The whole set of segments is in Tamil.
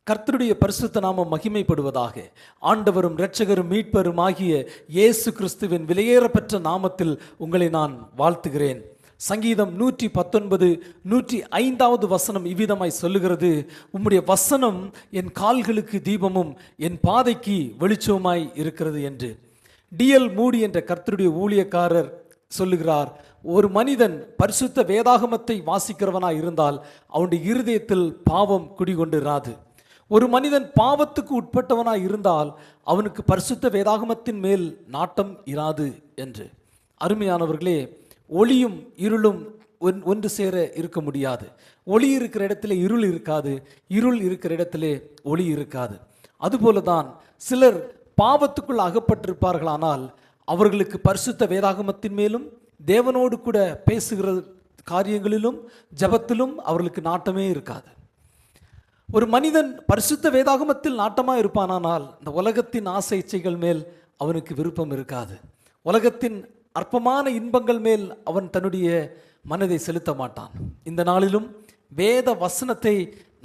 கர்த்தருடைய பரிசுத்த நாமம் மகிமைப்படுவதாக. ஆண்டவரும் இரட்சகரும் மீட்பரும் ஆகிய இயேசு கிறிஸ்துவின் விலையேறப்பெற்ற நாமத்தில் உங்களை நான் வாழ்த்துகிறேன். சங்கீதம் 119 105வது வசனம் இவ்விதமாய் சொல்லுகிறது, உம்முடைய வசனம் என் கால்களுக்கு தீபமும் என் பாதைக்கு வெளிச்சமாய் இருக்கிறது என்று. டிஎல் மூடி என்ற கர்த்தருடைய ஊழியக்காரர் சொல்லுகிறார், ஒரு மனிதன் பரிசுத்த வேதாகமத்தை வாசிக்கிறவனாய் இருந்தால் அவனுடைய இருதயத்தில் பாவம் குடிகொண்டிராது. ஒரு மனிதன் பாவத்துக்கு உட்பட்டவனாய் இருந்தால் அவனுக்கு பரிசுத்த வேதாகமத்தின் மேல் நாட்டம் இராது என்று. அருமையானவர்களே, ஒளியும் இருளும் ஒன்று சேர இருக்க முடியாது. ஒளி இருக்கிற இடத்துல இருள் இருக்காது, இருள் இருக்கிற இடத்திலே ஒளி இருக்காது. அதுபோலதான் சிலர் பாவத்துக்குள் அகப்பட்டிருப்பார்களானால் அவர்களுக்கு பரிசுத்த வேதாகமத்தின் மேலும் தேவனோடு கூட பேசுகிற காரியங்களிலும் ஜபத்திலும் அவர்களுக்கு நாட்டமே இருக்காது. ஒரு மனிதன் பரிசுத்த வேதாகமத்தில் நாட்டமாக இருப்பானானால் இந்த உலகத்தின் ஆசை இச்சைகள் மேல் அவனுக்கு விருப்பம் இருக்காது. உலகத்தின் அற்பமான இன்பங்கள் மேல் அவன் தன்னுடைய மனதை செலுத்த மாட்டான். இந்த நாளிலும் வேத வசனத்தை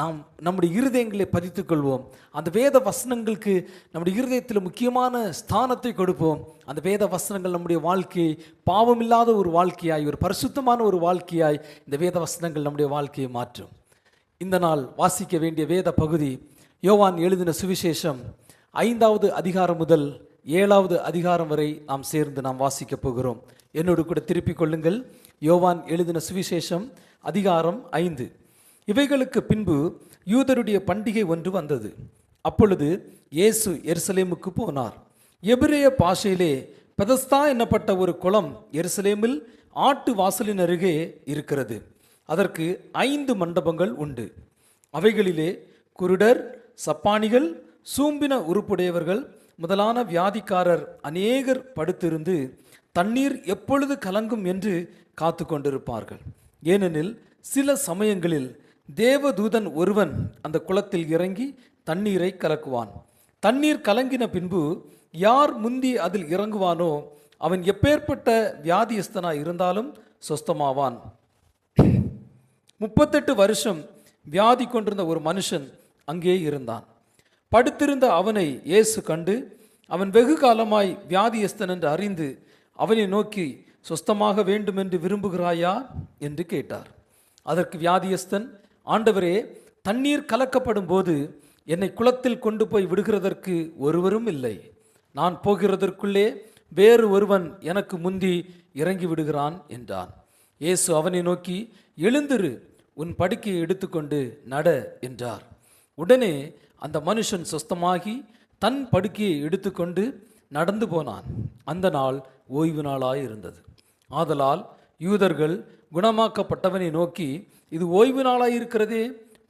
நாம் நம்முடைய இருதயங்களை பதித்துக் கொள்வோம். அந்த வேத வசனங்களுக்கு நம்முடைய இருதயத்தில் முக்கியமான ஸ்தானத்தை கொடுப்போம். அந்த வேத வசனங்கள் நம்முடைய வாழ்க்கையை பாவமில்லாத ஒரு வாழ்க்கையாய், ஒரு பரிசுத்தமான ஒரு வாழ்க்கையாய் இந்த வேத வசனங்கள் நம்முடைய வாழ்க்கையை மாற்றும். இந்த நாள் வாசிக்க வேண்டிய வேத பகுதி யோவான் எழுதின சுவிசேஷம் 5வது அதிகாரம் முதல் 7வது அதிகாரம் வரை நாம் சேர்ந்து நாம் வாசிக்க போகிறோம். என்னோடு கூட திருப்பிக் கொள்ளுங்கள். யோவான் எழுதின சுவிசேஷம் அதிகாரம் 5. இவைகளுக்கு பின்பு யூதருடைய பண்டிகை ஒன்று வந்தது. அப்பொழுது இயேசு எருசலேமுக்கு போனார். எபிரேய பாஷையிலே பெதஸ்தா என்னப்பட்ட ஒரு குளம் எருசலேமில் ஆட்டு வாசலின் அருகே இருக்கிறது. அதற்கு 5 மண்டபங்கள் உண்டு. அவைகளிலே குருடர், சப்பானிகள், சூம்பின உறுப்புடையவர்கள் முதலான வியாதிக்காரர் அநேகர் படுத்திருந்து தண்ணீர் எப்பொழுது கலங்கும் என்று காத்து கொண்டிருப்பார்கள். ஏனெனில் சில சமயங்களில் தேவதூதன் ஒருவன் அந்த குளத்தில் இறங்கி தண்ணீரை கலக்குவான். தண்ணீர் கலங்கின பின்பு யார் முந்தி அதில் இறங்குவானோ அவன் எப்பேற்பட்ட வியாதியஸ்தனாய் இருந்தாலும் சொஸ்தமாவான். 38 வருஷம் வியாதி கொண்டிருந்த ஒரு மனுஷன் அங்கே இருந்தான். படுத்திருந்த அவனை இயேசு கண்டு, அவன் வெகு காலமாய் வியாதியஸ்தன் என்று அறிந்து அவனை நோக்கி, சொஸ்தமாக வேண்டும் என்று விரும்புகிறாயா என்று கேட்டார். அதற்கு வியாதியஸ்தன், ஆண்டவரே, தண்ணீர் கலக்கப்படும் போது என்னை குளத்தில் கொண்டு போய் விடுகிறதற்கு ஒருவரும் இல்லை. நான் போகிறதற்குள்ளே வேறு ஒருவன் எனக்கு முந்தி இறங்கி விடுகிறான் என்றான். இயேசு அவனை நோக்கி, எழுந்திரு, உன் படுக்கையை எடுத்துக்கொண்டு நட என்றார். உடனே அந்த மனுஷன் சொஸ்தமாகி தன் படுக்கையை எடுத்துக்கொண்டு நடந்து போனான். அந்த நாள் ஓய்வு நாளாய் இருந்தது. ஆதலால் யூதர்கள் குணமாக்கப்பட்டவனை நோக்கி, இது ஓய்வு நாளாய் இருக்கிறதே,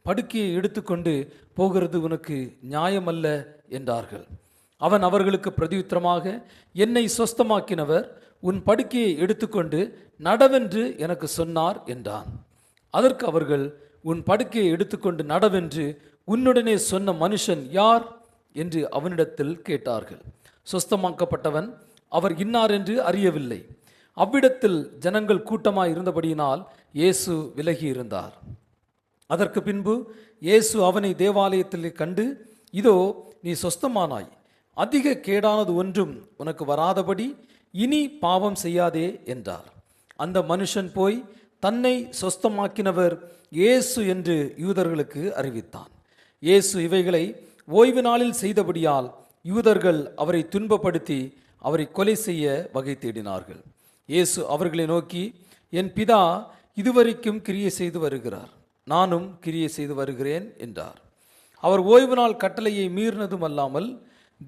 படுக்கையை எடுத்துக்கொண்டு போகிறது உனக்கு நியாயமல்ல என்றார்கள். அவன் அவர்களுக்கு பிரதியுத்தரமாக, என்னை சொஸ்தமாக்கினவர் உன் படுக்கையை எடுத்துக்கொண்டு நடவென்று எனக்கு சொன்னார் என்றான். அதற்கு அவர்கள், உன் படுக்கையை எடுத்துக்கொண்டு நடவென்று உன்னுடனே சொன்ன மனுஷன் யார் என்று அவனிடத்தில் கேட்டார்கள். சொஸ்தமாக்கப்பட்டவன் அவர் இன்னார் என்று அறியவில்லை. அவ்விடத்தில் ஜனங்கள் கூட்டமாய் இருந்தபடியினால் இயேசு விலகி இருந்தார். அதற்கு பின்பு இயேசு அவனை தேவாலயத்தில் கண்டு, இதோ நீ சொஸ்தமானாய், அதிக கேடானது ஒன்றும் உனக்கு வராதபடி இனி பாவம் செய்யாதே என்றார். அந்த மனுஷன் போய் தன்னை சொஸ்தமாக்கினவர் இயேசு என்று யூதர்களுக்கு அறிவித்தான். இயேசு இவைகளை ஓய்வு நாளில் செய்தபடியால் யூதர்கள் அவரை துன்பப்படுத்தி அவரை கொலை செய்ய வகை தேடினார்கள். இயேசு அவர்களை நோக்கி, என் பிதா இதுவரைக்கும் கிரியை செய்து வருகிறார், நானும் கிரியை செய்து வருகிறேன் என்றார். அவர் ஓய்வு நாள் கட்டளையை மீறினதும் அல்லாமல்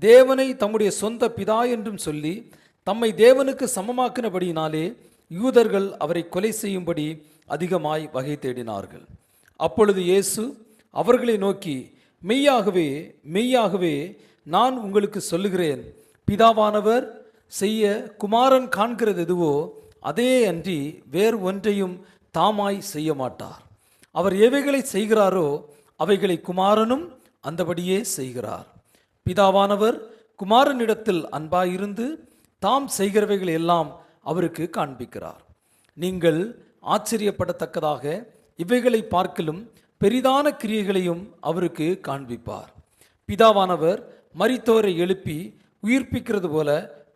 தேவனை தம்முடைய சொந்த பிதா என்றும் சொல்லி தம்மை தேவனுக்கு சமமாக்கினபடியினாலே யூதர்கள் அவரை கொலை செய்யும்படி அதிகமாய் வகை தேடினார்கள். அப்பொழுது இயேசு அவர்களை நோக்கி, மெய்யாகவே மெய்யாகவே நான் உங்களுக்கு சொல்லுகிறேன், பிதாவானவர் செய்ய குமாரன் காண்கிறது எதுவோ அதே அன்றி வேறு ஒன்றையும் தாமாய் செய்ய மாட்டார். அவர் எவைகளை செய்கிறாரோ அவைகளை குமாரனும் அந்தபடியே செய்கிறார். பிதாவானவர் குமாரனிடத்தில் அன்பாயிருந்து தாம் செய்கிறவைகளை எல்லாம் அவருக்கு காண்பிக்கிறார். நீங்கள் ஆச்சரியப்படத்தக்கதாக இவைகளை பார்க்கிலும் பெரிதான கிரியைகளையும் அவருக்கு காண்பிப்பார். பிதாவானவர் மரித்தோரை எழுப்பி உயிர்ப்பிக்கிறது போல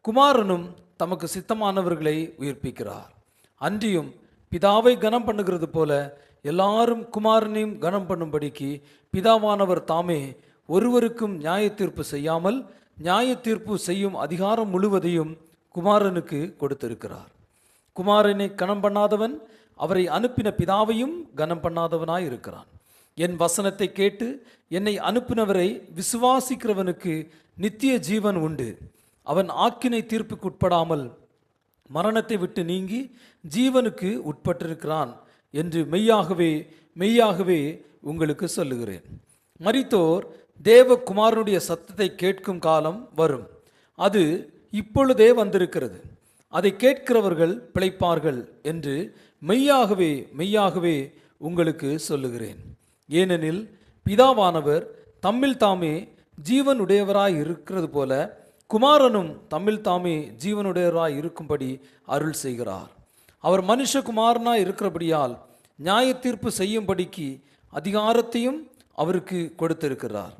குமாரனும் தமக்கு சித்தமானவர்களை உயிர்ப்பிக்கிறார். அன்றியும் பிதாவை கனம் பண்ணுகிறது போல எல்லாரும் குமாரனையும் கனம் பண்ணும்படிக்கு பிதாவானவர் தாமே ஒருவருக்கும் நியாய தீர்ப்பு செய்யாமல் நியாய தீர்ப்பு செய்யும் அதிகாரம் முழுவதையும் குமாரனுக்கு கொடுத்திருக்கிறார். குமாரனை கனம் பண்ணாதவன் அவரை அனுப்பின பிதாவையும் கனம் பண்ணாதவனாய் இருக்கிறான். என் வசனத்தை கேட்டு என்னை அனுப்பினவரை விசுவாசிக்கிறவனுக்கு நித்திய ஜீவன் உண்டு. அவன் ஆக்கினை தீர்ப்புக்கு உட்படாமல் மரணத்தை விட்டு நீங்கி ஜீவனுக்கு உட்பட்டிருக்கிறான் என்று மெய்யாகவே மெய்யாகவே உங்களுக்கு சொல்லுகிறேன். மரித்தோர் தேவகுமாரனுடைய சத்தத்தை கேட்கும் காலம் வரும், அது இப்பொழுதே வந்திருக்கிறது. அதை கேட்கிறவர்கள் பிழைப்பார்கள் என்று மெய்யாகவே மெய்யாகவே உங்களுக்கு சொல்லுகிறேன். ஏனெனில் பிதாவானவர் தம்மில் தாமே ஜீவனுடையவராய் இருக்கிறது போல குமாரனும் தம்மில் தாமே ஜீவனுடையவராய் இருக்கும்படி அருள் செய்கிறார். அவர் மனுஷகுமாரனாய் இருக்கிறபடியால் நியாய தீர்ப்பு செய்யும்படிக்கு அதிகாரத்தையும் அவருக்கு கொடுத்திருக்கிறார்.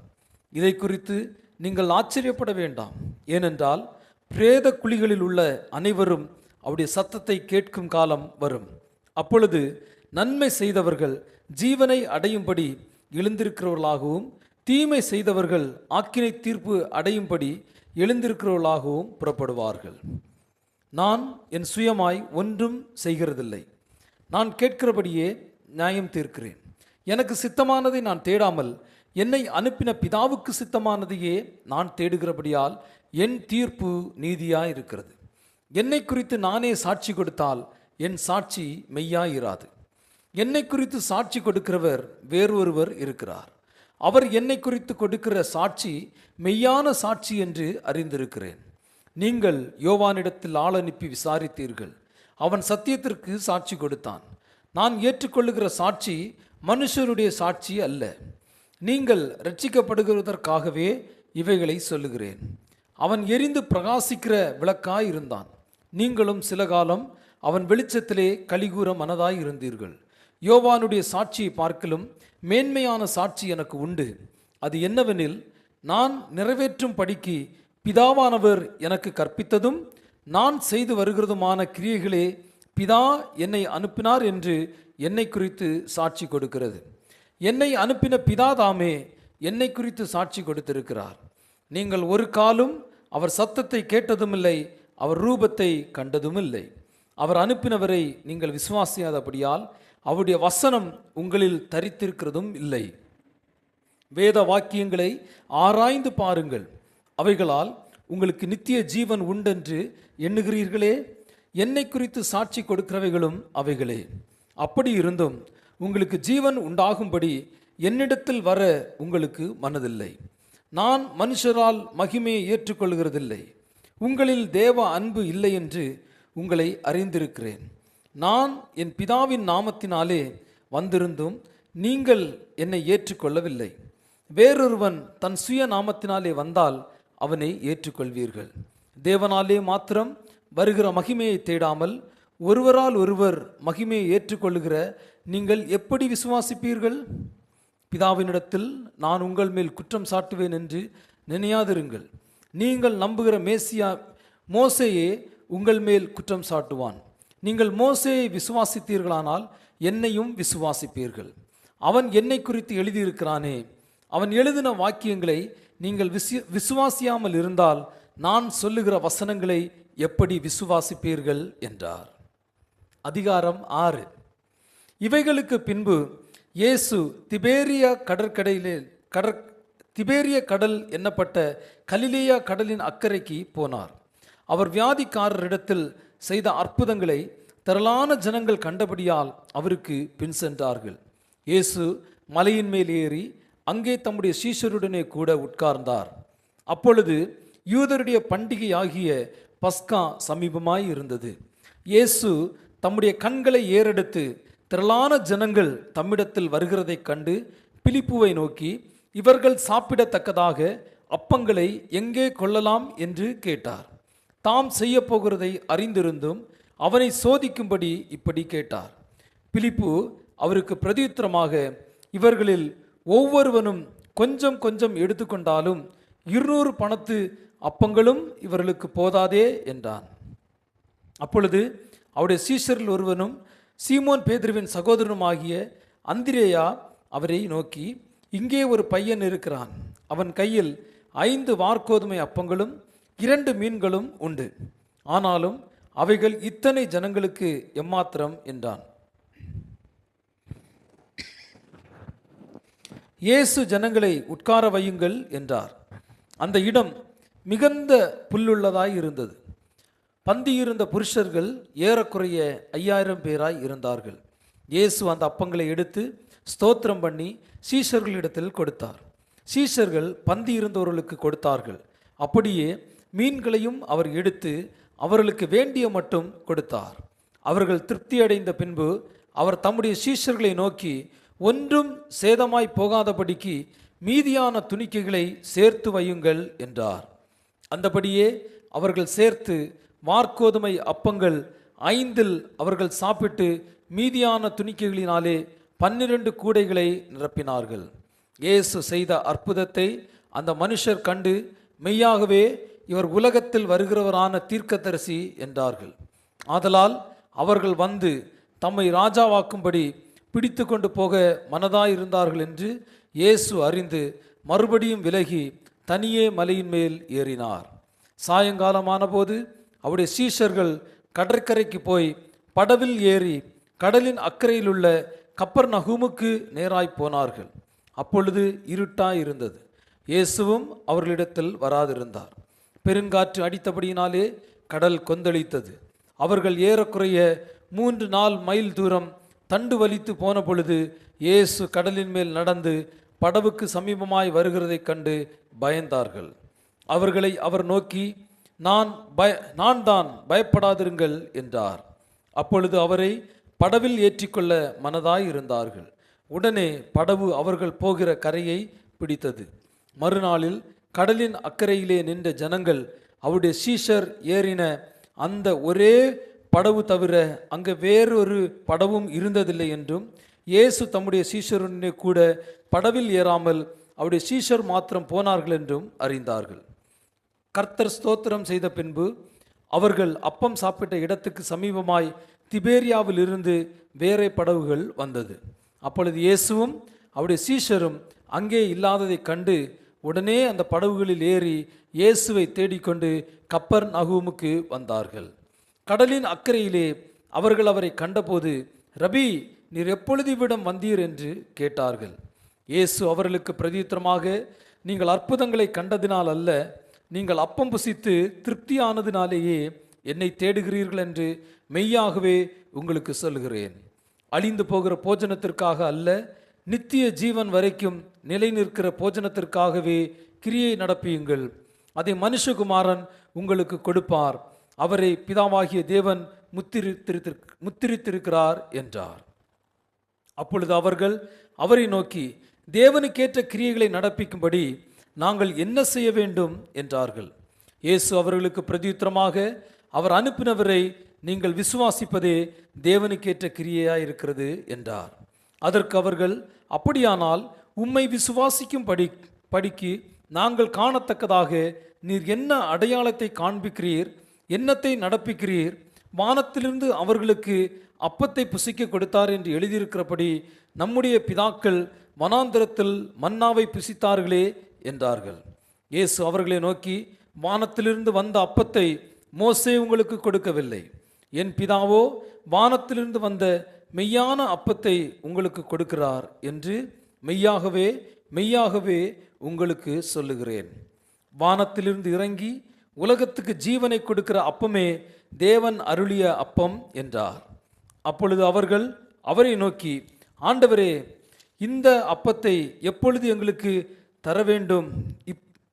இதை குறித்து நீங்கள் ஆச்சரியப்பட வேண்டாம். ஏனென்றால் பிரேத குழிகளில் உள்ள அனைவரும் அவருடைய சத்தத்தை கேட்கும் காலம் வரும். அப்பொழுது நன்மை செய்தவர்கள் ஜீவனை அடையும்படி எழுந்திருக்கிறவர்களாகவும் தீமை செய்தவர்கள் ஆக்கினை தீர்ப்பு அடையும்படி எழுந்திருக்கிறவர்களாகவும் புறப்படுவார்கள். நான் என் சுயமாய் ஒன்றும் செய்கிறதில்லை, நான் கேட்கிறபடியே நியாயம் தீர்க்கிறேன். எனக்கு சித்தமானதை நான் தேடாமல் என்னை அனுப்பின பிதாவுக்கு சித்தமானதையே நான் தேடுகிறபடியால் என் தீர்ப்பு நீதியாய் இருக்கிறது. என்னை குறித்து நானே சாட்சி கொடுத்தால் என் சாட்சி மெய்யாயிராது. என்னை குறித்து சாட்சி கொடுக்கிறவர் வேறொருவர் இருக்கிறார். அவர் என்னை குறித்து கொடுக்கிற சாட்சி மெய்யான சாட்சி என்று அறிந்திருக்கிறேன். நீங்கள் யோவானிடத்தில் ஆள் அனுப்பி விசாரித்தீர்கள், அவன் சத்தியத்திற்கு சாட்சி கொடுத்தான். நான் ஏற்றுக்கொள்ளுகிற சாட்சி மனுஷருடைய சாட்சி அல்ல. நீங்கள் ரட்சிக்கப்படுகிறதற்காகவே இவைகளை சொல்லுகிறேன். அவன் எரிந்து பிரகாசிக்கிற விளக்காய் இருந்தான். நீங்களும் சில காலம் அவன் வெளிச்சத்திலே கலிகூற மனதாய் இருந்தீர்கள். யோவானுடைய சாட்சியை பார்க்கலும் மேன்மையான சாட்சி எனக்கு உண்டு. அது என்னவெனில், நான் நிறைவேற்றும் படிக்கு பிதாவானவர் எனக்கு கற்பித்ததும் நான் செய்து வருகிறதுமான கிரியைகளே பிதா என்னை அனுப்பினார் என்று என்னை குறித்து சாட்சி கொடுக்கிறது. என்னை அனுப்பின பிதா தாமே என்னை குறித்து சாட்சி கொடுத்திருக்கிறார். நீங்கள் ஒரு காலும் அவர் சத்தத்தை கேட்டதுமில்லை, அவர் ரூபத்தை கண்டதுமில்லை. அவர் அனுப்பினவரை நீங்கள் விசுவாசியாதபடியால் அவருடைய வசனம் உங்களில் தரித்திருக்கிறதும் இல்லை. வேத வாக்கியங்களை ஆராய்ந்து பாருங்கள், அவைகளால் உங்களுக்கு நித்திய ஜீவன் உண்டென்று எண்ணுகிறீர்களே. என்னை குறித்து சாட்சி கொடுக்கிறவைகளும் அவைகளே. அப்படி இருந்தும் உங்களுக்கு ஜீவன் உண்டாகும்படி என்னிடத்தில் வர உங்களுக்கு மனதில்லை. நான் மனுஷரால் மகிமையை ஏற்றுக்கொள்கிறதில்லை. உங்களில் தேவ அன்பு இல்லை என்று உங்களை அறிந்திருக்கிறேன். நான் என் பிதாவின் நாமத்தினாலே வந்திருந்தும் நீங்கள் என்னை ஏற்றுக்கொள்ளவில்லை. வேறொருவன் தன் சுய நாமத்தினாலே வந்தால் அவனை ஏற்றுக்கொள்வீர்கள். தேவனாலே மாத்திரம் வருகிற மகிமையை தேடாமல் ஒருவரால் ஒருவர் மகிமையை ஏற்றுக்கொள்ளுகிற நீங்கள் எப்படி விசுவாசிப்பீர்கள்? பிதாவினிடத்தில் நான் உங்கள் மேல் குற்றம் சாட்டுவேன் என்று நினையாதிருங்கள். நீங்கள் நம்புகிற மேசியா மோசேயே உங்கள் மேல் குற்றம் சாட்டுவான். நீங்கள் மோசேயை விசுவாசித்தீர்களானால் என்னையும் விசுவாசிப்பீர்கள். அவன் என்னை குறித்து எழுதியிருக்கிறானே, அவன் எழுதின வாக்கியங்களை நீங்கள் விசுவாசியாமல் இருந்தால் நான் சொல்லுகிற வசனங்களை எப்படி விசுவாசிப்பீர்கள் என்றார். அதிகாரம் 6. இவைகளுக்கு பின்பு இயேசு திபேரிய கடல் என்னப்பட்ட கலிலேயா கடலின் அக்கறைக்கு போனார். அவர் வியாதிக்காரரிடத்தில் செய்த அற்புதங்களை திரளான ஜனங்கள் கண்டபடியால் அவருக்கு பின் சென்றார்கள். இயேசு மலையின் மேல் ஏறி அங்கே தம்முடைய சீஷருடனே கூட உட்கார்ந்தார். அப்பொழுது யூதருடைய பண்டிகை ஆகிய பஸ்கா சமீபமாய் இருந்தது. இயேசு தம்முடைய கண்களை ஏறெடுத்து திரளான ஜனங்கள் தம்மிடத்தில் வருகிறதைக் கண்டு பிலிப்புவை நோக்கி, இவர்கள் சாப்பிடத்தக்கதாக அப்பங்களை எங்கே கொள்ளலாம் என்று கேட்டார். தாம் செய்ய போகிறதை அறிந்திருந்தும் அவனை சோதிக்கும்படி இப்படி கேட்டார். பிலிப்பு அவருக்கு பிரதியுத்தரமாக, இவர்களில் ஒவ்வொருவனும் கொஞ்சம் கொஞ்சம் எடுத்துக்கொண்டாலும் 200 பணத்து அப்பங்களும் இவர்களுக்கு போதாதே என்றான். அப்பொழுது அவருடைய சீஷரில் ஒருவனும் சீமோன் பேதுருவின் சகோதரனுமாகிய அந்திரேயா அவரை நோக்கி, இங்கே ஒரு பையன் இருக்கிறான், அவன் கையில் 5 வாற்கோதுமை அப்பங்களும் 2 மீன்களும் உண்டு, ஆனாலும் அவைகள் இத்தனை ஜனங்களுக்கு எம்மாத்திரம் என்றான். இயேசு ஜனங்களை உட்கார வையுங்கள் என்றார். அந்த இடம் மிகுந்த புல்லுள்ளதாய் இருந்தது. பந்தியிருந்த புருஷர்கள் ஏறக்குறைய 5000 பேராய் இருந்தார்கள். இயேசு அந்த அப்பங்களை எடுத்து ஸ்தோத்திரம் பண்ணி சீஷர்களிடத்தில் கொடுத்தார். சீஷர்கள் பந்தியிருந்தவர்களுக்கு கொடுத்தார்கள். அப்படியே மீன்களையும் அவர் எடுத்து அவர்களுக்கு வேண்டிய மட்டும் கொடுத்தார். அவர்கள் திருப்தியடைந்த பின்பு அவர் தம்முடைய சீஷர்களை நோக்கி, ஒன்றும் சேதமாய் போகாதபடிக்கு மீதியான துணிக்கைகளை சேர்த்து வையுங்கள் என்றார். அந்தபடியே அவர்கள் சேர்த்து வாற்கோதுமை அப்பங்கள் 5 அவர்கள் சாப்பிட்டு மீதியான துணிக்கைகளினாலே 12 கூடைகளை நிரப்பினார்கள். இயேசு செய்த அற்புதத்தை அந்த மனுஷர் கண்டு, மெய்யாகவே இவர் உலகத்தில் வருகிறவரான தீர்க்கதரிசி என்றார்கள். ஆதலால் அவர்கள் வந்து தம்மை ராஜாவாக்கும்படி பிடித்து கொண்டு போக மனதாயிருந்தார்கள் என்று இயேசு அறிந்து மறுபடியும் விலகி தனியே மலையின் மேல் ஏறினார். சாயங்காலமான போது அவருடைய சீஷர்கள் கடற்கரைக்கு போய் படவில் ஏறி கடலின் அக்கறையில் உள்ள கப்பர்நகூமுக்கு நேராய் போனார்கள். அப்பொழுது இருட்டாய் இருந்தது. இயேசுவும் அவர்களிடத்தில் வராதிருந்தார். பெருங்காற்று அடித்தபடியினாலே கடல் கொந்தளித்தது. அவர்கள் ஏறக்குறைய 3-4 மைல் தூரம் தண்டு வலித்து போன பொழுது இயேசு கடலின் மேல் நடந்து படவுக்கு சமீபமாய் வருகிறதைக் கண்டு பயந்தார்கள். அவர்களை அவர் நோக்கி, நான் தான், பயப்படாதிருங்கள் என்றார். அப்பொழுது அவரை படவில் ஏற்றிக்கொள்ள மனதாய் இருந்தார்கள். உடனே படவு அவர்கள் போகிற கரையை பிடித்தது. மறுநாளில் கடலின் அக்கறையிலே நின்ற ஜனங்கள் அவருடைய சீஷர் ஏறின அந்த ஒரே படவு தவிர அங்கே வேறொரு படவும் இருந்ததில்லை என்றும், இயேசு தம்முடைய சீஷருடனே கூட படவில் ஏறாமல் அவருடைய சீஷர் மாத்திரம் போனார்கள் என்றும் அறிந்தார்கள். கர்த்தர் ஸ்தோத்திரம் செய்த பின்பு அவர்கள் அப்பம் சாப்பிட்ட இடத்துக்கு சமீபமாய் திபேரியாவில் இருந்து வேறே படவுகள் வந்தது. அப்பொழுது இயேசுவும் அவருடைய சீஷரும் அங்கே இல்லாததை கண்டு உடனே அந்த படவுகளில் ஏறி இயேசுவை தேடிக்கொண்டு கப்பர்நகூமுக்கு வந்தார்கள். கடலின் அக்கறையிலே அவர்கள் அவரை கண்டபோது, ரபி, நீர் எப்பொழுது இவ்விடம் வந்தீர் என்று கேட்டார்கள். இயேசு அவர்களுக்கு பிரதியுத்தரமாக, நீங்கள் அற்புதங்களை கண்டதினால் அல்ல, நீங்கள் அப்பம் புசித்து திருப்தியானதினாலேயே என்னை தேடுகிறீர்கள் என்று மெய்யாகவே உங்களுக்கு சொல்கிறேன். அழிந்து போகிற போஜனத்திற்காக அல்ல, நித்திய ஜீவன் வரைக்கும் நிலை நிற்கிற போஜனத்திற்காகவே கிரியை நடப்பியுங்கள். அதை மனுஷகுமாரன் உங்களுக்கு கொடுப்பார். அவரை பிதாவாகிய தேவன் முத்திரித்திருக்கிறார் என்றார். அப்பொழுது அவர்கள் அவரை நோக்கி, தேவனுக்கேற்ற கிரியைகளை நடப்பிக்கும்படி நாங்கள் என்ன செய்ய வேண்டும் என்றார்கள். இயேசு அவர்களுக்கு பிரதியுத்தரமாக, அவர் அனுப்பினவரை நீங்கள் விசுவாசிப்பதே தேவனுக்கேற்ற கிரியையாய் இருக்கிறது என்றார். அதற்கு அவர்கள், அப்படியானால் உம்மை விசுவாசிக்கும் படிக்கு நாங்கள் காணத்தக்கதாக நீர் என்ன அடையாளத்தை காண்பிக்கிறீர், என்னத்தை நடப்பிக்கிறீர்? வானத்திலிருந்து அவர்களுக்கு அப்பத்தை புசிக்க கொடுத்தார் என்று எழுதியிருக்கிறபடி நம்முடைய பிதாக்கள் வனாந்திரத்தில் மன்னாவை புசித்தார்களே என்றார்கள். இயேசு அவர்களை நோக்கி, வானத்திலிருந்து வந்த அப்பத்தை மோசே உங்களுக்கு கொடுக்கவில்லை, என் பிதாவோ வானத்திலிருந்து வந்த மெய்யான அப்பத்தை உங்களுக்கு கொடுக்கிறார் என்று மெய்யாகவே மெய்யாகவே உங்களுக்கு சொல்லுகிறேன். வானத்திலிருந்து இறங்கி உலகத்துக்கு ஜீவனை கொடுக்கிற அப்பமே தேவன் அருளிய அப்பம் என்றார். அப்பொழுது அவர்கள் அவரை நோக்கி, ஆண்டவரே, இந்த அப்பத்தை எப்பொழுது எங்களுக்கு தர வேண்டும்,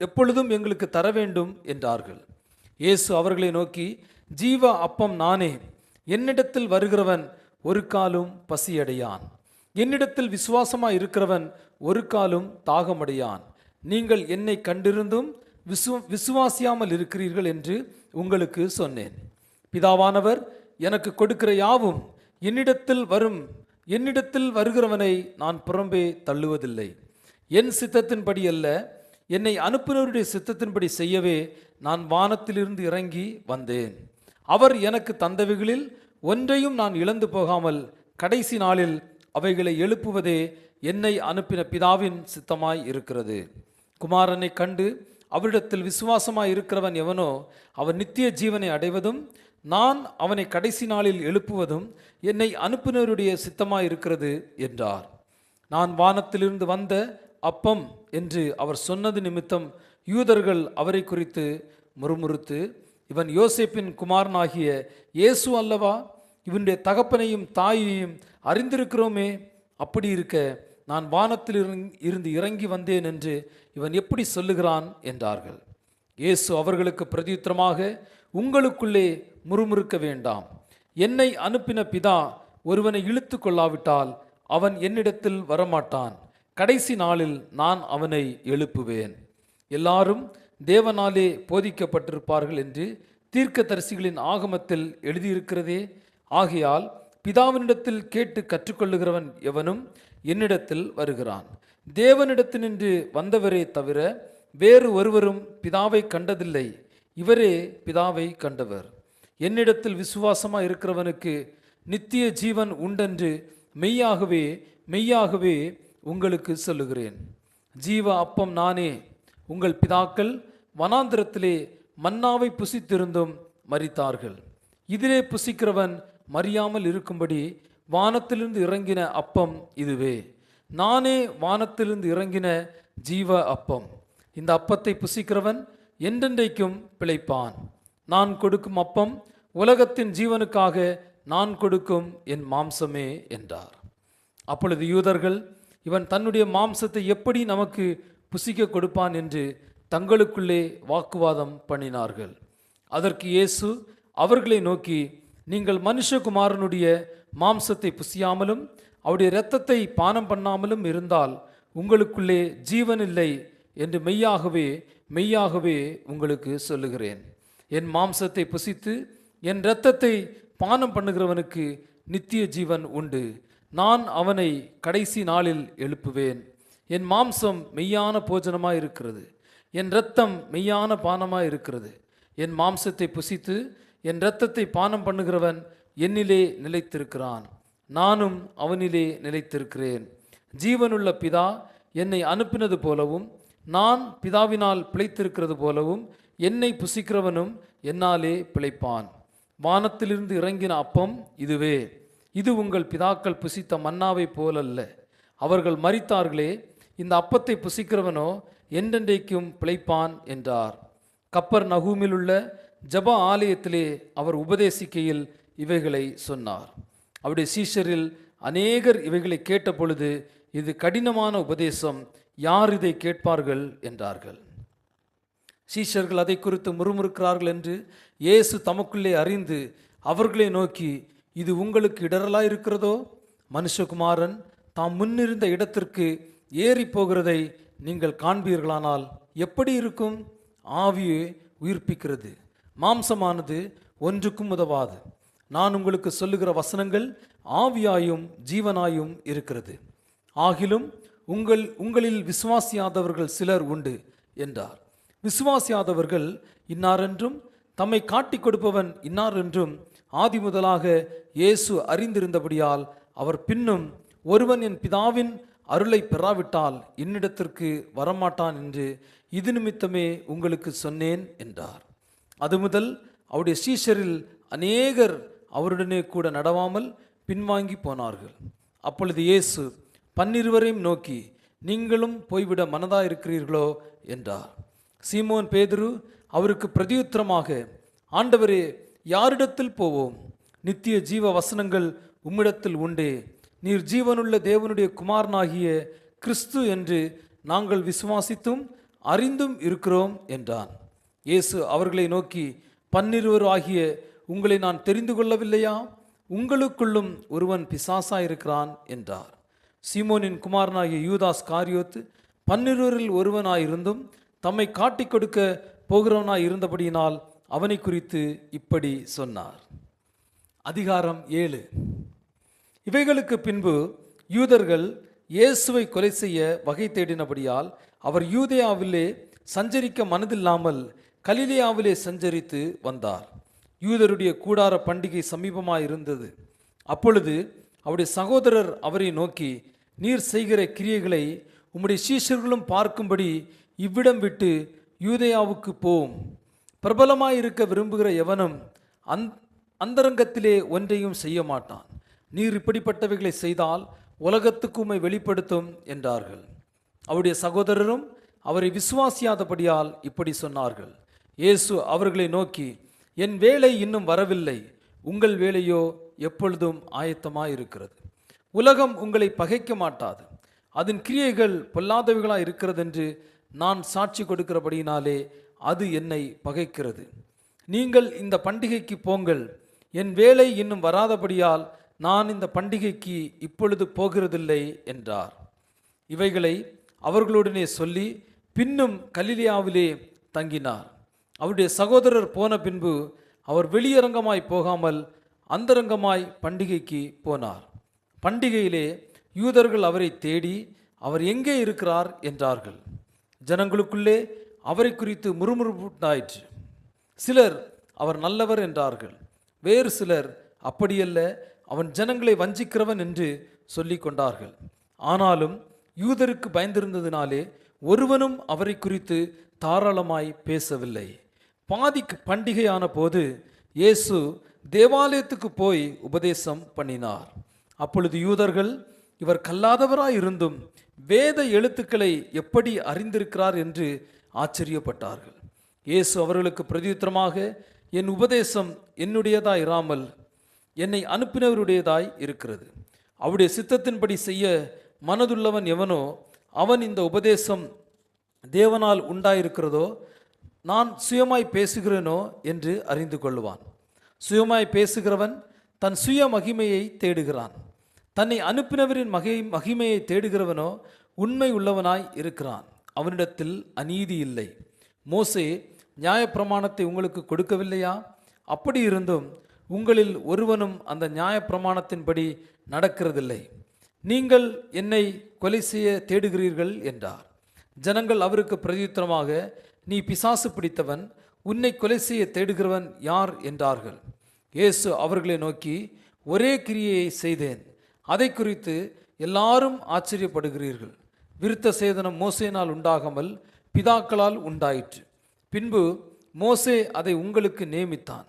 எப்பொழுதும் எங்களுக்கு தர வேண்டும் என்றார்கள். இயேசு அவர்களை நோக்கி, ஜீவ அப்பம் நானே, என்னிடத்தில் வருகிறவன் ஒரு காலும் பசியடையான், என்னிடத்தில் விசுவாசமாய் இருக்கிறவன் ஒரு காலும் தாகமடையான். நீங்கள் என்னை கண்டிருந்தும் விசுவாசியாமல் இருக்கிறீர்கள் என்று உங்களுக்கு சொன்னேன். பிதாவானவர் எனக்கு கொடுக்கிற யாவும் என்னிடத்தில் வரும் என்னிடத்தில் வருகிறவனை நான் புறம்பே தள்ளுவதில்லை. என் சித்தத்தின்படி அல்ல, என்னை அனுப்பினவருடைய சித்தத்தின்படி செய்யவே நான் வானத்திலிருந்து இறங்கி வந்தேன். அவர் எனக்கு தந்தவைகளில் ஒன்றையும் நான் இழந்து போகாமல் கடைசி நாளில் அவைகளை எழுப்புவதே என்னை அனுப்பின பிதாவின் சித்தமாய் இருக்கிறது. குமாரனை கண்டு அவரிடத்தில் விசுவாசமாய் இருக்கிறவன் எவனோ அவன் நித்திய ஜீவனை அடைவதும் நான் அவனை கடைசி நாளில் எழுப்புவதும் என்னை அனுப்பினருடைய சித்தமாய் இருக்கிறது என்றார். நான் வானத்திலிருந்து வந்த அப்பம் என்று அவர் சொன்னது நிமித்தம் யூதர்கள் அவரை குறித்து முறுமுறுத்து, இவன் யோசேப்பின் குமாரனாகிய இயேசு அல்லவா? இவனுடைய தகப்பனையும் தாயையும் அறிந்திருக்கிறோமே. அப்படி இருக்க நான் வானத்தில் இருந்து இறங்கி வந்தேன் என்று இவன் எப்படி சொல்லுகிறான் என்றார்கள். இயேசு அவர்களுக்கு பிரதியுத்தரமாக, உங்களுக்குள்ளே முறுமுறுக்க வேண்டாம். என்னை அனுப்பின பிதா ஒருவனை இழுத்து கொள்ளாவிட்டால் அவன் என்னிடத்தில் வரமாட்டான். கடைசி நாளில் நான் அவனை எழுப்புவேன். எல்லாரும் தேவனாலே போதிக்கப்பட்டிருப்பார்கள் என்று தீர்க்கதரிசிகளின் ஆகமத்தில் எழுதியிருக்கிறதே. ஆகையால் பிதாவினிடத்தில் கேட்டு கற்றுக்கொள்ளுகிறவன் எவனும் என்னிடத்தில் வருகிறான். தேவனிடத்தினின்று வந்தவரே தவிர வேறு ஒருவரும் பிதாவை கண்டதில்லை. இவரே பிதாவை கண்டவர். என்னிடத்தில் விசுவாசமாக இருக்கிறவனுக்கு நித்திய ஜீவன் உண்டென்று மெய்யாகவே மெய்யாகவே உங்களுக்கு சொல்லுகிறேன். ஜீவ அப்பம் நானே. உங்கள் பிதாக்கள் வனாந்திரத்திலே மன்னாவை புசித்திருந்தும் மரித்தார்கள். இதிலே புசிக்கிறவன் மறியாமல் இருக்கும்படி வானத்திலிருந்து இறங்கின அப்பம் இதுவே. நானே வானத்திலிருந்து இறங்கின ஜீவ அப்பம். இந்த அப்பத்தை புசிக்கிறவன் என்றென்றைக்கும் பிழைப்பான். நான் கொடுக்கும் அப்பம் உலகத்தின் ஜீவனுக்காக நான் கொடுக்கும் என் மாம்சமே என்றார். அப்பொழுது யூதர்கள், இவன் தன்னுடைய மாம்சத்தை எப்படி நமக்கு புசிக்க கொடுப்பான் என்று தங்களுக்குள்ளே வாக்குவாதம் பண்ணினார்கள். அதற்கு இயேசு அவர்களை நோக்கி, நீங்கள் மனுஷகுமாரனுடைய மாம்சத்தை புசியாமலும் அவருடைய இரத்தத்தை பானம் பண்ணாமலும் இருந்தால் உங்களுக்குள்ளே ஜீவன் இல்லை என்று மெய்யாகவே மெய்யாகவே உங்களுக்கு சொல்லுகிறேன். என் மாம்சத்தை புசித்து என் இரத்தத்தை பானம் பண்ணுகிறவனுக்கு நித்திய ஜீவன் உண்டு. நான் அவனை கடைசி நாளில் எழுப்புவேன். என் மாம்சம் மெய்யான போஜனமாய் இருக்கிறது, என் இரத்தம் மெய்யான பானமாய் இருக்கிறது. என் மாம்சத்தை புசித்து என் இரத்தத்தை பானம் பண்ணுகிறவன் என்னிலே நிலைத்திருக்கிறான், நானும் அவனிலே நிலைத்திருக்கிறேன். ஜீவனுள்ள பிதா என்னை அனுப்பினது போலவும் நான் பிதாவினால் பிழைத்திருக்கிறது போலவும் என்னை புசிக்கிறவனும் என்னாலே பிழைப்பான். வானத்திலிருந்து இறங்கின அப்பம் இதுவே. இது உங்கள் பிதாக்கள் புசித்த மன்னாவை போலல்ல. அவர்கள் மரித்தார்களே. இந்த அப்பத்தை புசிக்கிறவனோ என்றென்றைக்கும் பிழைப்பான் என்றார். கப்பர் நகூமில் உள்ள ஜப ஆலயத்திலே அவர் உபதேசிக்கையில் இவைகளை சொன்னார். அவருடைய சீஷரில் அநேகர் இவைகளை கேட்ட பொழுது, இது கடினமான உபதேசம், யார் இதை கேட்பார்கள் என்றார்கள். சீஷர்கள் அதை குறித்து முறுமுறுக்கிறார்கள் என்று இயேசு தமக்குள்ளே அறிந்து அவர்களை நோக்கி, இது உங்களுக்கு இடரலாய் இருக்கிறதோ? மனுஷகுமாரன் தாம் முன்னிருந்த இடத்திற்கு ஏறி போகிறதை நீங்கள் காண்பீர்களானால் எப்படி இருக்கும்? ஆவியே உயிர்ப்பிக்கிறது, மாம்சமானது ஒன்றுக்கும் உதவாது. நான் உங்களுக்கு சொல்லுகிற வசனங்கள் ஆவியாயும் ஜீவனாயும் இருக்கிறது. ஆகிலும் உங்களில் விசுவாசியாதவர்கள் சிலர் உண்டு என்றார். விசுவாசியாதவர்கள் இன்னாரென்றும் தம்மை காட்டிக் கொடுப்பவன் இன்னாரென்றும் ஆதி முதலாக இயேசு அறிந்திருந்தபடியால் அவர் பின்னும், ஒருவன் என் பிதாவின் அருளை பெறாவிட்டால் என்னிடத்திற்கு வரமாட்டான் என்று இது நிமித்தமே உங்களுக்கு சொன்னேன் என்றார். அது முதல் அவருடைய சீஷரில் அநேகர் அவருடனே கூட நடவாமல் பின்வாங்கி போனார்கள். அப்பொழுது இயேசு 12 நோக்கி, நீங்களும் போய்விட மனதாயிருக்கிறீர்களோ என்றார். சீமோன் பேதுரு அவருக்கு பிரதியுத்தரமாக, ஆண்டவரே, யாரிடத்தில் போவோம்? நித்திய ஜீவ வசனங்கள் உம்மிடத்தில் உண்டே. நீர் ஜீவனுள்ள தேவனுடைய குமாரனாகிய கிறிஸ்து என்று நாங்கள் விசுவாசித்தும் அறிந்தும் இருக்கிறோம் என்றான். இயேசு அவர்களை நோக்கி, 12 ஆகிய உங்களை நான் தெரிந்து கொள்ளவில்லையா? உங்களுக்குள்ளும் ஒருவன் பிசாசாயிருக்கிறான் என்றார். சீமோனின் குமாரனாகிய யூதாஸ் காரியோத்து 12 ஒருவனாயிருந்தும் தம்மை காட்டிக் கொடுக்க போகிறவனாய் இருந்தபடியினால் அவனை குறித்து இப்படி சொன்னார். அதிகாரம் 7. இவைகளுக்கு பின்பு யூதர்கள் இயேசுவை கொலை செய்ய வகை தேடினபடியால் அவர் யூதேயாவிலே சஞ்சரிக்க மனதில்லாமல் கலிலேயாவிலே சஞ்சரித்து வந்தார். யூதருடைய கூடார பண்டிகை சமீபமாயிருந்தது. அப்பொழுது அவருடைய சகோதரர் அவரை நோக்கி, நீர் செய்கிற கிரியைகளை உம்முடைய சீஷர்களும் பார்க்கும்படி இவ்விடம் விட்டு யூதேயாவுக்கு போம். பிரபலமாயிருக்க விரும்புகிற எவனும் அந்தரங்கத்திலே ஒன்றையும் செய்ய மாட்டான். நீர் இப்படிப்பட்டவைகளை செய்தால் உலகத்துக்கு உம்மை வெளிப்படுத்தும் என்றார்கள். அவருடைய சகோதரரும் அவரை விசுவாசியாதபடியால் இப்படி சொன்னார்கள். இயேசு அவர்களை நோக்கி, என் வேலை இன்னும் வரவில்லை, உங்கள் வேலையோ எப்பொழுதும் ஆயத்தமாயிருக்கிறது. உலகம் உங்களை பகைக்க மாட்டாது, அதன் கிரியைகள் பொல்லாதவைகளாய் இருக்கிறது என்று நான் சாட்சி கொடுக்கிறபடியினாலே அது என்னை பகைக்கிறது. நீங்கள் இந்த பண்டிகைக்கு போங்கள், என் வேலை இன்னும் வராதபடியால் நான் இந்த பண்டிகைக்கு இப்பொழுது போகிறதில்லை என்றார். இவைகளை அவர்களுடனே சொல்லி பின்னும் கலிலேயாவிலே தங்கினார். அவருடைய சகோதரர் போன பின்பு அவர் வெளியரங்கமாய் போகாமல் அந்தரங்கமாய் பண்டிகைக்கு போனார். பண்டிகையிலே யூதர்கள் அவரை தேடி அவர் எங்கே இருக்கிறார் என்றார்கள். ஜனங்களுக்குள்ளே அவரை குறித்து முறுமுறுப்புண்டாயிற்று. சிலர் அவர் நல்லவர் என்றார்கள், வேறு சிலர் அப்படியல்ல, அவன் ஜனங்களை வஞ்சிக்கிறவன் என்று சொல்லி கொண்டார்கள். ஆனாலும் யூதருக்கு பயந்திருந்ததினாலே ஒருவனும் அவரை குறித்து தாராளமாய் பேசவில்லை. பாதிக்கு பண்டிகையான போது இயேசு தேவாலயத்துக்கு போய் உபதேசம் பண்ணினார். அப்பொழுது யூதர்கள் இவர் கல்லாதவராய் இருந்தும் வேத எழுத்துக்களை எப்படி அறிந்திருக்கிறார் என்று ஆச்சரியப்பட்டார்கள். இயேசு அவர்களுக்கு பிரதியுத்தரமாக, என் உபதேசம் என்னுடையதாய் இராமல் என்னை அனுப்பினவருடையதாய் இருக்கிறது. அவருடைய சித்தத்தின்படி செய்ய மனதுள்ளவன் எவனோ அவன் இந்த உபதேசம் தேவனால் உண்டாயிருக்கிறதோ நான் சுயமாய் பேசுகிறேனோ என்று அறிந்து கொள்வான். சுயமாய் பேசுகிறவன் தன் சுய மகிமையை தேடுகிறான். தன்னை அனுப்பினவரின் மகிமையை தேடுகிறவனோ உண்மை உள்ளவனாய் இருக்கிறான், அவனிடத்தில் அநீதி இல்லை. மோசே நியாயப்பிரமாணத்தை உங்களுக்கு கொடுக்கவில்லையா? அப்படி இருந்தும் உங்களில் ஒருவனும் அந்த நியாயப்பிரமாணத்தின்படி நடக்கிறதில்லை. நீங்கள் என்னை கொலை செய்ய தேடுகிறீர்கள் என்றார். ஜனங்கள் அவருக்கு பிரதியுத்தரமாக, நீ பிசாசு பிடித்தவன், உன்னை கொலை செய்ய தேடுகிறவன் யார் என்றார்கள். இயேசு அவர்களை நோக்கி, ஒரே கிரியையை செய்தேன், அதை குறித்து எல்லாரும் ஆச்சரியப்படுகிறீர்கள். விருத்த சேதனம் மோசேனால் உண்டாகாமல் பிதாக்களால் உண்டாயிற்று. பின்பு மோசே அதை உங்களுக்கு நியமித்தான்.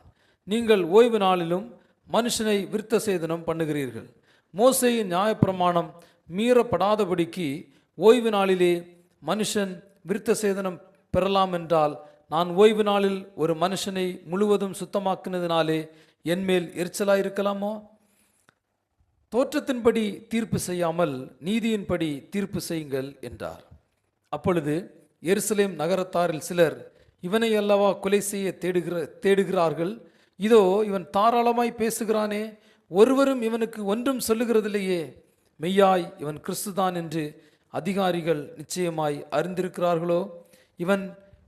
நீங்கள் ஓய்வு நாளிலும் மனுஷனை விருத்த சேதனம் பண்ணுகிறீர்கள். மோசேயின் நியாயப்பிரமாணம் மீறப்படாதபடிக்கு ஓய்வு நாளிலே மனுஷன் விருத்த சேதனம் பெறலாம் என்றால், நான் ஓய்வு நாளில் ஒரு மனுஷனை முழுவதும் சுத்தமாக்கினதினாலே என்மேல் எரிச்சலாயிருக்கலாமோ? தோற்றத்தின்படி தீர்ப்பு செய்யாமல் நீதியின்படி தீர்ப்பு செய்யுங்கள் என்றார். அப்பொழுது எருசலேம் நகரத்தாரில் சிலர், இவனை அல்லவா கொலை செய்ய தேடுகிறார்கள், இதோ இவன் தாராளமாய் பேசுகிறானே, ஒருவரும் இவனுக்கு ஒன்றும் சொல்லுகிறதில்லையே, மெய்யாய் இவன் கிறிஸ்துதான் என்று அதிகாரிகள் நிச்சயமாய் அறிந்திருக்கிறார்களோ? இவன்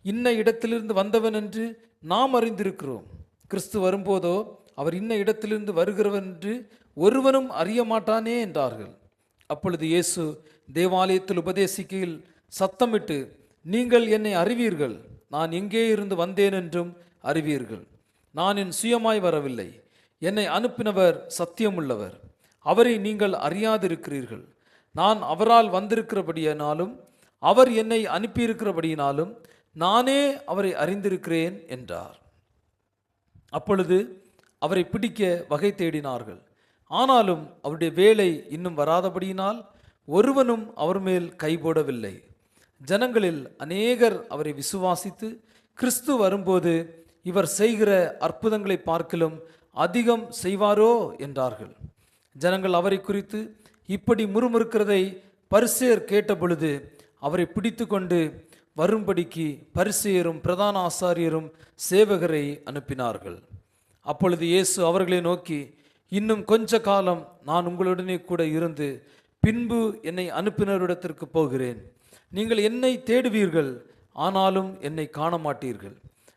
இன்ன இடத்திலிருந்து வந்தவன் என்று நாம் அறிந்திருக்கிறோம். கிறிஸ்து வரும்போதோ அவர் இன்ன இடத்திலிருந்து வருகிறவன் என்று ஒருவனும் அறிய மாட்டானே என்றார்கள். அப்பொழுது இயேசு தேவாலயத்தில் உபதேசிக்கையில் சத்தமிட்டு, நீங்கள் என்னை அறிவீர்கள், நான் எங்கே இருந்து வந்தேன் என்றும் அறிவீர்கள். நான் என் சுயமாய் வரவில்லை, என்னை அனுப்பினவர் சத்தியமுள்ளவர், அவரை நீங்கள் அறியாதிருக்கிறீர்கள். நான் அவரால் வந்திருக்கிறபடியினாலும் அவர் என்னை அனுப்பியிருக்கிறபடியினாலும் நானே அவரை அறிந்திருக்கிறேன் என்றார். அப்பொழுது அவரை பிடிக்க வகை தேடினார்கள். ஆனாலும் அவருடைய வேலை இன்னும் வராதபடியினால் ஒருவனும் அவர் மேல் கைபோடவில்லை. ஜனங்களில் அநேகர் அவரை விசுவாசித்து, கிறிஸ்து வரும்போது இவர் செய்கிற அற்புதங்களை பார்க்கிலும் அதிகம் செய்வாரோ என்றார்கள். ஜனங்கள் அவரை குறித்து இப்படி முறுமுறுக்கிறதை பரிசேயர் கேட்டபொழுது அவரை பிடித்து கொண்டு வரும்படிக்கு பரிசேயரும் பிரதான ஆசாரியரும் சேவகரை அனுப்பினார்கள். அப்பொழுது இயேசு அவர்களை நோக்கி, இன்னும் கொஞ்ச காலம் நான் உங்களுடனே கூட இருந்து பின்பு என்னை அனுப்பினரிடத்திற்கு போகிறேன். நீங்கள் என்னை தேடுவீர்கள், ஆனாலும் என்னை காண மாட்டீர்கள்.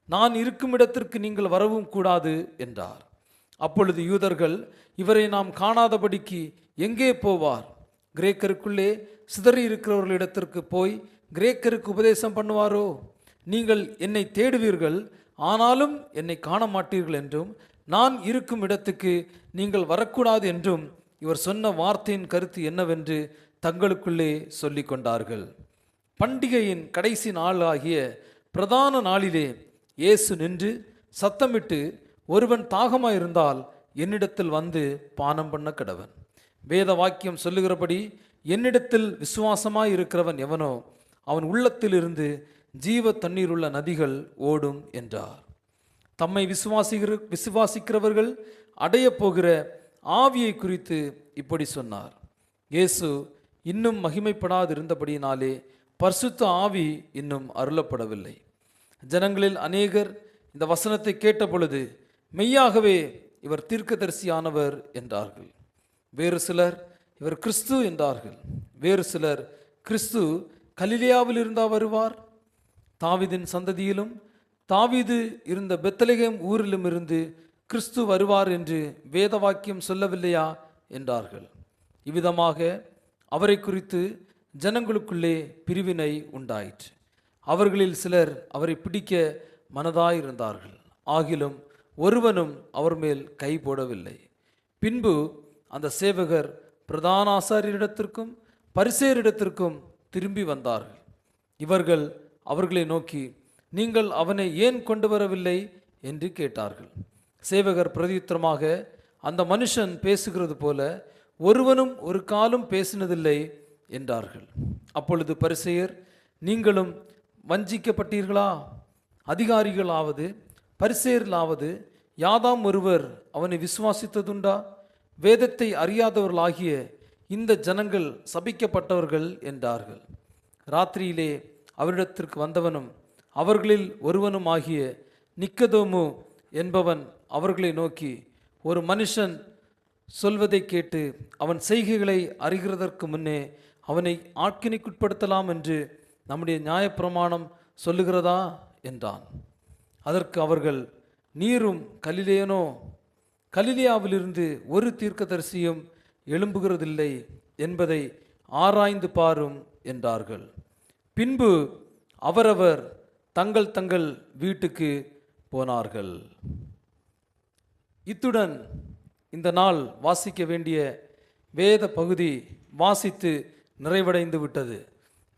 நான் இருக்கும் இடத்திற்கு நீங்கள் வரவும் கூடாது என்றார். அப்பொழுது யூதர்கள், இவரை நாம் காணாதபடிக்கு எங்கே போவார்? கிரேக்கருக்குள்ளே சிதறி இருக்கிறவர்களிடத்திற்கு போய் கிரேக்கருக்கு உபதேசம் பண்ணுவாரோ? நீங்கள் என்னை தேடுவீர்கள், ஆனாலும் என்னை காண மாட்டீர்கள் என்றும், நான் இருக்கும் இடத்துக்கு நீங்கள் வரக்கூடாது என்றும் இவர் சொன்ன வார்த்தையின் கருத்து என்னவென்று தங்களுக்குள்ளே சொல்லிக் கொண்டார்கள். பண்டிகையின் கடைசி நாள் ஆகிய பிரதான நாளிலே இயேசு நின்று சத்தமிட்டு, ஒருவன் தாகமாயிருந்தால் என்னிடத்தில் வந்து பானம் பண்ண கடவன். வேத வாக்கியம் சொல்லுகிறபடி என்னிடத்தில் விசுவாசமாய் இருக்கிறவன் எவனோ அவன் உள்ளத்திலிருந்து ஜீவ தண்ணீருள்ள நதிகள் ஓடும் என்றார். தம்மை விசுவாசிக்கிறவர்கள் அடைய போகிற ஆவியை குறித்து இப்படி சொன்னார். இயேசு இன்னும் மகிமைப்படாதிருந்தபடியினாலே பரிசுத்த ஆவி இன்னும் அருளப்படவில்லை. ஜனங்களில் அநேகர் இந்த வசனத்தை கேட்ட பொழுது, மெய்யாகவே இவர் தீர்க்கதரிசியானவர் என்றார்கள். வேறு சிலர், இவர் கிறிஸ்து என்றார்கள். வேறு சிலர், கிறிஸ்து கலிலேயாவில் இருந்தா வருவார்? தாவீதின் சந்ததியிலும் தாவீது இருந்த பெத்லகேம் ஊரிலும் இருந்து கிறிஸ்து வருவார் என்று வேத வாக்கியம் சொல்லவில்லையா என்றார்கள். இவ்விதமாக அவரை குறித்து ஜனங்களுக்குள்ளே பிரிவினை உண்டாயிற்று. அவர்களில் சிலர் அவரை பிடிக்க மனதாயிருந்தார்கள், ஆகிலும் ஒருவனும் அவர் மேல் கை போடவில்லை. பின்பு அந்த சேவகர் பிரதான ஆசாரியரிடத்திற்கும் பரிசேயரிடத்திற்கும் திரும்பி வந்தார்கள். இவர்கள் அவர்களை நோக்கி, நீங்கள் அவனை ஏன் கொண்டு வரவில்லை என்று கேட்டார்கள். சேவகர் பிரதியுத்தரமாக, அந்த மனுஷன் பேசுகிறது போல ஒருவனும் ஒரு காலும் பேசினதில்லை என்றார்கள். அப்பொழுது பரிசேயர், நீங்களும் வஞ்சிக்கப்பட்டீர்களா? அதிகாரிகளாவது பரிசேயர்களாவது யாதாம் ஒருவர் அவனை விசுவாசித்ததுண்டா? வேதத்தை அறியாதவர்களாகிய இந்த ஜனங்கள் சபிக்கப்பட்டவர்கள் என்றார்கள். ராத்திரியிலே அவரிடத்திற்கு வந்தவனும் அவர்களில் ஒருவனும் ஆகிய நிக்கதோமு என்பவன் அவர்களை நோக்கி, ஒரு மனுஷன் சொல்வதை கேட்டு அவன் செய்கைகளை அறிகிறதற்கு முன்னே அவனை ஆக்கினைக்குட்படுத்தலாம் என்று நம்முடைய நியாயப்பிரமாணம் சொல்லுகிறதா என்றான். அதற்கு அவர்கள், நீரும் கலிலேயனோ? கலிலேயாவிலிருந்து ஒரு தீர்க்கதரிசியும் எழும்புகிறதில்லை என்பதை ஆராய்ந்து பாரும் என்றார்கள். பின்பு அவரவர் தங்கள் தங்கள் வீட்டுக்கு போனார்கள். இத்துடன் இந்த நாள் வாசிக்க வேண்டிய வேத பகுதி வாசித்து நிறைவடைந்து விட்டது.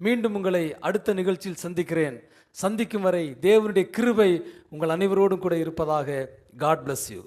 மீண்டும் உங்களை அடுத்த நிகழ்ச்சியில் சந்திக்கிறேன். சந்திக்கும் வரை தேவனுடைய கிருபை உங்கள் அனைவரோடும் கூட இருப்பதாக. God bless you.